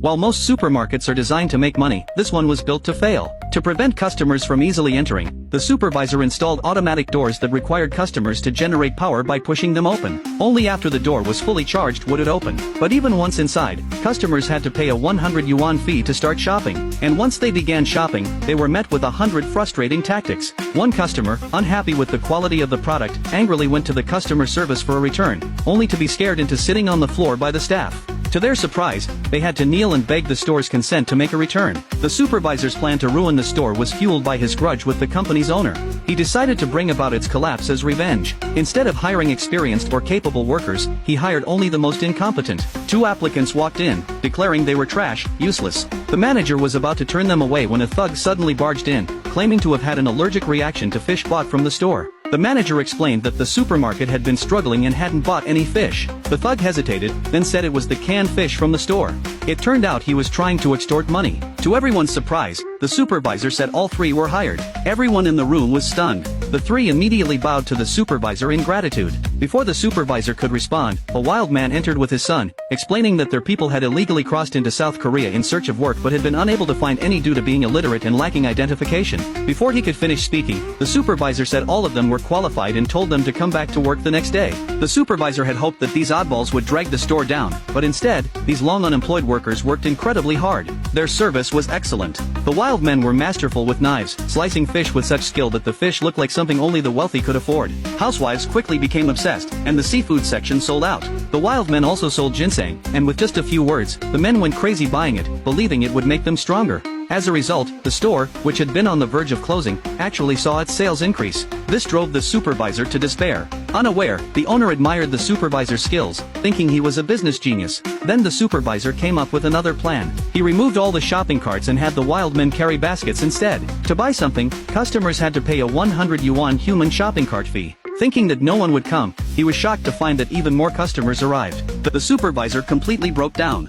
While most supermarkets are designed to make money, this one was built to fail. To prevent customers from easily entering, the supervisor installed automatic doors that required customers to generate power by pushing them open. Only after the door was fully charged would it open. But even once inside, customers had to pay a 100 yuan fee to start shopping. And once they began shopping, they were met with 100 frustrating tactics. One customer, unhappy with the quality of the product, angrily went to the customer service for a return, only to be scared into sitting on the floor by the staff. To their surprise, they had to kneel and beg the store's consent to make a return. The supervisor's plan to ruin the store was fueled by his grudge with the company's owner. He decided to bring about its collapse as revenge. Instead of hiring experienced or capable workers, he hired only the most incompetent. 2 applicants walked in, declaring they were trash, useless. The manager was about to turn them away when a thug suddenly barged in, claiming to have had an allergic reaction to fish bought from the store. The manager explained that the supermarket had been struggling and hadn't bought any fish. The thug hesitated, then said it was the canned fish from the store. It turned out he was trying to extort money. To everyone's surprise, the supervisor said all 3 were hired. Everyone in the room was stunned. The 3 immediately bowed to the supervisor in gratitude. Before the supervisor could respond, a wild man entered with his son, explaining that their people had illegally crossed into South Korea in search of work but had been unable to find any due to being illiterate and lacking identification. Before he could finish speaking, the supervisor said all of them were qualified and told them to come back to work the next day. The supervisor had hoped that these oddballs would drag the store down, but instead, these long unemployed workers worked incredibly hard. Their service was excellent. The wild men were masterful with knives, slicing fish with such skill that the fish looked like something only the wealthy could afford. Housewives quickly became obsessed, and the seafood section sold out. The wild men also sold ginseng, and with just a few words, the men went crazy buying it, believing it would make them stronger. As a result, the store, which had been on the verge of closing, actually saw its sales increase. This drove the supervisor to despair. Unaware, the owner admired the supervisor's skills, thinking he was a business genius. Then the supervisor came up with another plan. He removed all the shopping carts and had the wild men carry baskets instead. To buy something, customers had to pay a 100 yuan human shopping cart fee. Thinking that no one would come, he was shocked to find that even more customers arrived. The supervisor completely broke down.